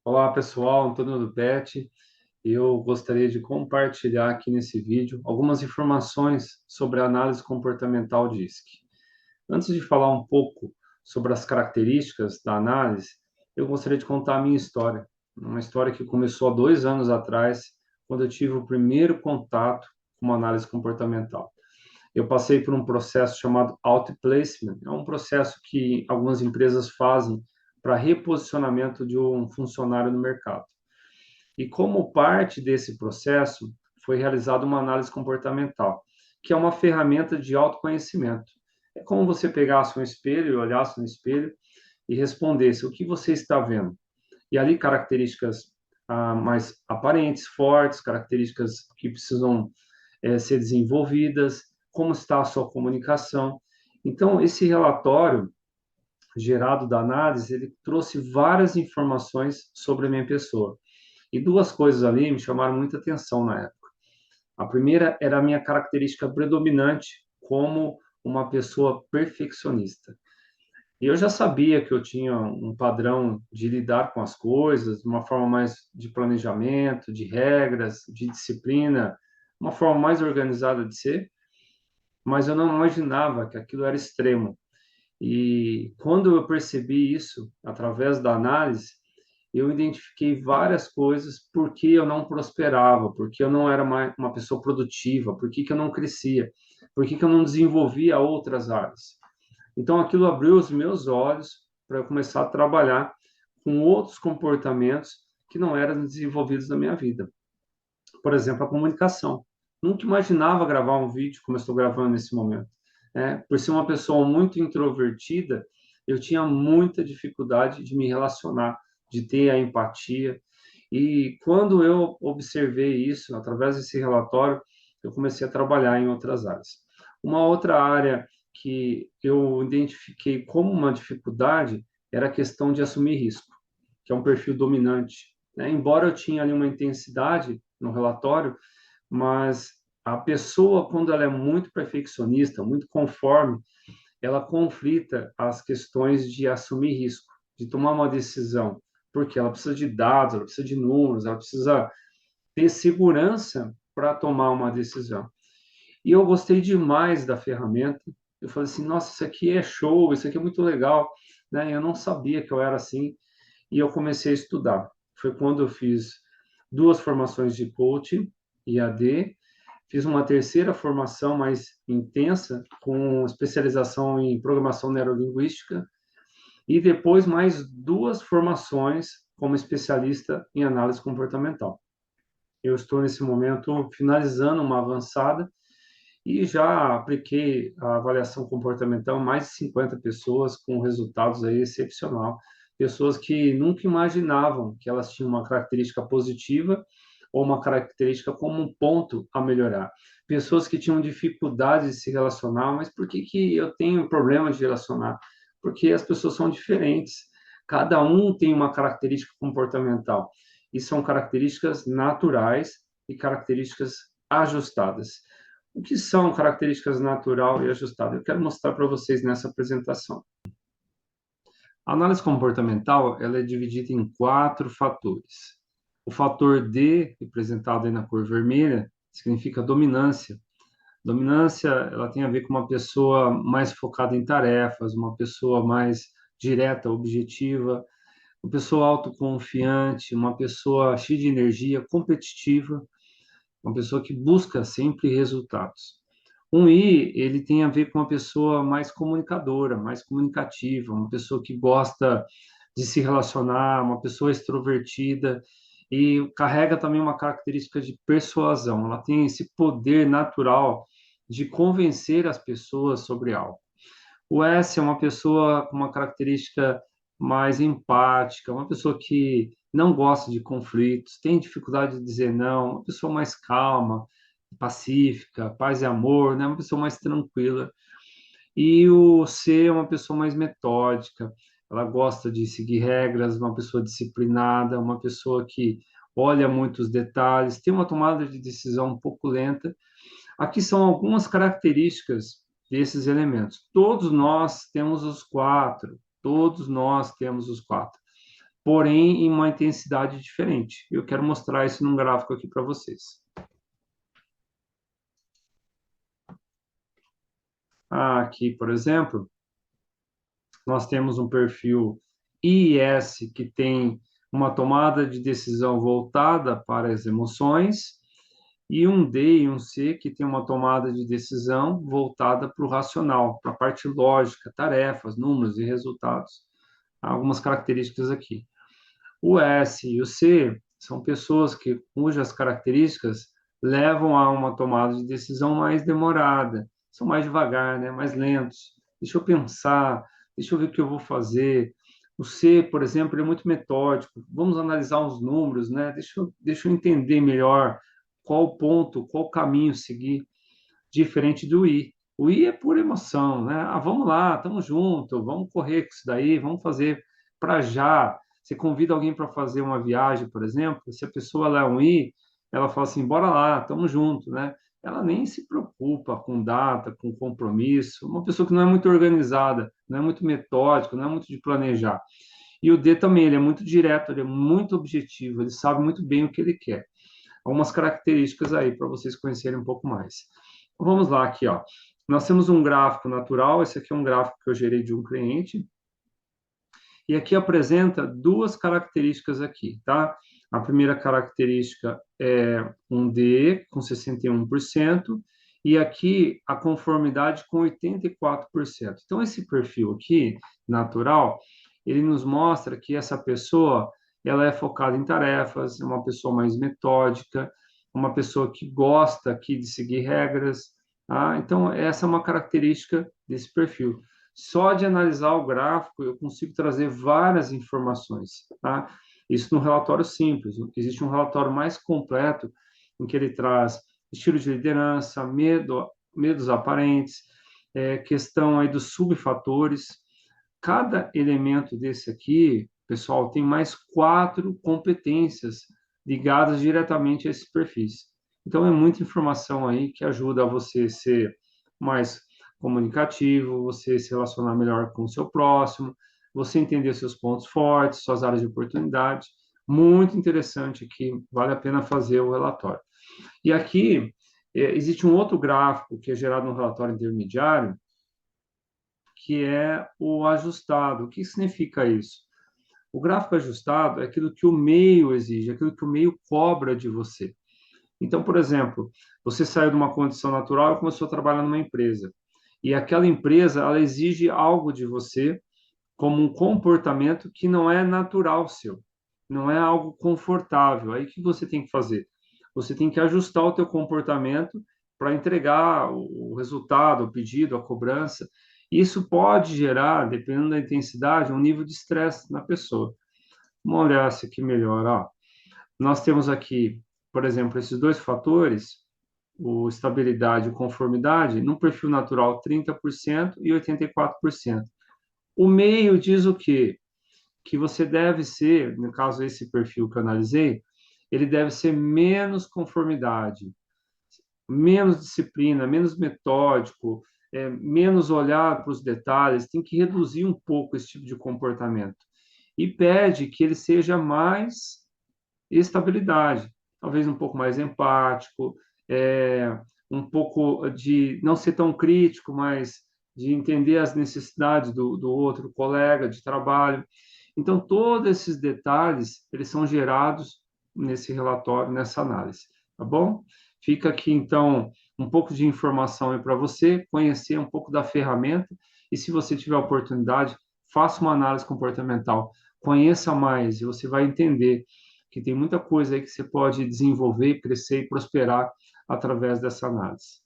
Olá pessoal, Antônio do PET. Eu gostaria de compartilhar aqui nesse vídeo algumas informações sobre a análise comportamental DISC. Antes de falar um pouco sobre as características da análise, eu gostaria de contar a minha história. Uma história que começou há 2 anos atrás, quando eu tive o primeiro contato com uma análise comportamental. Eu passei por um processo chamado outplacement, é um processo que algumas empresas fazem para reposicionamento de um funcionário no mercado. E como parte desse processo, foi realizada uma análise comportamental, que é uma ferramenta de autoconhecimento. É como você pegasse um espelho, olhasse no espelho e respondesse o que você está vendo. E ali características mais aparentes, fortes, características que precisam ser desenvolvidas, como está a sua comunicação. Então, esse relatório gerado da análise, ele trouxe várias informações sobre a minha pessoa. E duas coisas ali me chamaram muita atenção na época. A primeira era a minha característica predominante como uma pessoa perfeccionista. E eu já sabia que eu tinha um padrão de lidar com as coisas, de uma forma mais de planejamento, de regras, de disciplina, uma forma mais organizada de ser, mas eu não imaginava que aquilo era extremo. E quando eu percebi isso, através da análise, eu identifiquei várias coisas por que eu não prosperava, por que eu não era uma pessoa produtiva, por que eu não crescia, por que eu não desenvolvia outras áreas. Então, aquilo abriu os meus olhos para eu começar a trabalhar com outros comportamentos que não eram desenvolvidos na minha vida. Por exemplo, a comunicação. Nunca imaginava gravar um vídeo como eu estou gravando nesse momento. Por ser uma pessoa muito introvertida, eu tinha muita dificuldade de me relacionar, de ter a empatia. E quando eu observei isso, através desse relatório, eu comecei a trabalhar em outras áreas. Uma outra área que eu identifiquei como uma dificuldade era a questão de assumir risco, que é um perfil dominante. Embora eu tinha ali uma intensidade no relatório, mas a pessoa, quando ela é muito perfeccionista, muito conforme, ela conflita as questões de assumir risco, de tomar uma decisão, porque ela precisa de dados, ela precisa de números, ela precisa ter segurança para tomar uma decisão. E eu gostei demais da ferramenta. Eu falei assim, nossa, isso aqui é show, isso aqui é muito legal, né? Eu não sabia que eu era assim e eu comecei a estudar. Foi quando eu fiz duas formações de coaching, IAD, fiz uma terceira formação mais intensa, com especialização em programação neurolinguística, e depois mais duas formações como especialista em análise comportamental. Eu estou, nesse momento, finalizando uma avançada e já apliquei a avaliação comportamental em mais de 50 pessoas com resultados aí excepcional. Pessoas que nunca imaginavam que elas tinham uma característica positiva ou uma característica como um ponto a melhorar. Pessoas que tinham dificuldade de se relacionar, mas por que que eu tenho problema de relacionar? Porque as pessoas são diferentes. Cada um tem uma característica comportamental. E são características naturais e características ajustadas. O que são características natural e ajustada? Eu quero mostrar para vocês nessa apresentação. A análise comportamental, ela é dividida em 4 fatores. O fator D, representado aí na cor vermelha, significa dominância. Dominância, ela tem a ver com uma pessoa mais focada em tarefas, uma pessoa mais direta, objetiva, uma pessoa autoconfiante, uma pessoa cheia de energia, competitiva, uma pessoa que busca sempre resultados. Um I, ele tem a ver com uma pessoa mais comunicadora, mais comunicativa, uma pessoa que gosta de se relacionar, uma pessoa extrovertida e carrega também uma característica de persuasão. Ela tem esse poder natural de convencer as pessoas sobre algo. O S é uma pessoa com uma característica mais empática, uma pessoa que não gosta de conflitos, tem dificuldade de dizer não, uma pessoa mais calma, pacífica, paz e amor, né? Uma pessoa mais tranquila. E o C é uma pessoa mais metódica, ela gosta de seguir regras, uma pessoa disciplinada, uma pessoa que olha muitos detalhes, tem uma tomada de decisão um pouco lenta. Aqui são algumas características desses elementos. Todos nós temos os quatro. porém em uma intensidade diferente. Eu quero mostrar isso num gráfico aqui para vocês. Aqui, por exemplo, nós temos um perfil IIS que tem uma tomada de decisão voltada para as emoções, e um D e um C que tem uma tomada de decisão voltada para o racional, para a parte lógica, tarefas, números e resultados. Há algumas características aqui. O S e o C são pessoas cujas características levam a uma tomada de decisão mais demorada, são mais devagar, né? Mais lentos. Deixa eu pensar, deixa eu ver o que eu vou fazer. O C, por exemplo, ele é muito metódico. Vamos analisar os números, né? Deixa eu entender melhor qual o ponto, qual o caminho seguir, diferente do I. O I é pura emoção, né? Ah, vamos lá, estamos juntos, vamos correr com isso daí, vamos fazer para já. Você convida alguém para fazer uma viagem, por exemplo, se a pessoa lá é um I, ela fala assim, bora lá, estamos juntos, né? Ela nem se preocupa com data, com compromisso. Uma pessoa que não é muito organizada, não é muito metódica, não é muito de planejar. E o D também, ele é muito direto, ele é muito objetivo, ele sabe muito bem o que ele quer. Algumas características aí para vocês conhecerem um pouco mais. Vamos lá aqui, ó. Nós temos um gráfico natural, esse aqui é um gráfico que eu gerei de um cliente, e aqui apresenta duas características aqui, tá? A primeira característica é um D com 61%, e aqui a conformidade com 84%. Então, esse perfil aqui, natural, ele nos mostra que essa pessoa, ela é focada em tarefas, é uma pessoa mais metódica, uma pessoa que gosta aqui de seguir regras, tá? Então, essa é uma característica desse perfil. Só de analisar o gráfico, eu consigo trazer várias informações, tá? Isso num relatório simples. Existe um relatório mais completo, em que ele traz estilo de liderança, medos aparentes, questão aí dos subfatores. Cada elemento desse aqui, pessoal, tem mais 4 competências ligadas diretamente a esses perfis. Então, é muita informação aí que ajuda a você ser mais comunicativo, você se relacionar melhor com o seu próximo, você entender seus pontos fortes, suas áreas de oportunidade. Muito interessante aqui, vale a pena fazer o relatório. E aqui, existe um outro gráfico que é gerado no relatório intermediário, que é o ajustado. O que significa isso? O gráfico ajustado é aquilo que o meio exige, aquilo que o meio cobra de você. Então, por exemplo, você saiu de uma condição natural e começou a trabalhar numa empresa. E aquela empresa, ela exige algo de você como um comportamento que não é natural seu, não é algo confortável. Aí o que você tem que fazer? Você tem que ajustar o teu comportamento para entregar o resultado, o pedido, a cobrança. Isso pode gerar, dependendo da intensidade, um nível de estresse na pessoa. Vamos olhar isso aqui melhor. Ó. Nós temos aqui, por exemplo, esses dois fatores, o estabilidade e conformidade, no perfil natural 30% e 84%. O meio diz o quê? Que você deve ser, no caso esse perfil que eu analisei, ele deve ser menos conformidade, menos disciplina, menos metódico, menos olhar para os detalhes, tem que reduzir um pouco esse tipo de comportamento. E pede que ele seja mais estabilidade, talvez um pouco mais empático, um pouco de não ser tão crítico, mas de entender as necessidades do outro colega de trabalho. Então, todos esses detalhes, eles são gerados nesse relatório, nessa análise, tá bom? Fica aqui, então, um pouco de informação aí para você, conhecer um pouco da ferramenta, e se você tiver a oportunidade, faça uma análise comportamental, conheça mais, e você vai entender que tem muita coisa aí que você pode desenvolver, crescer e prosperar através dessa análise.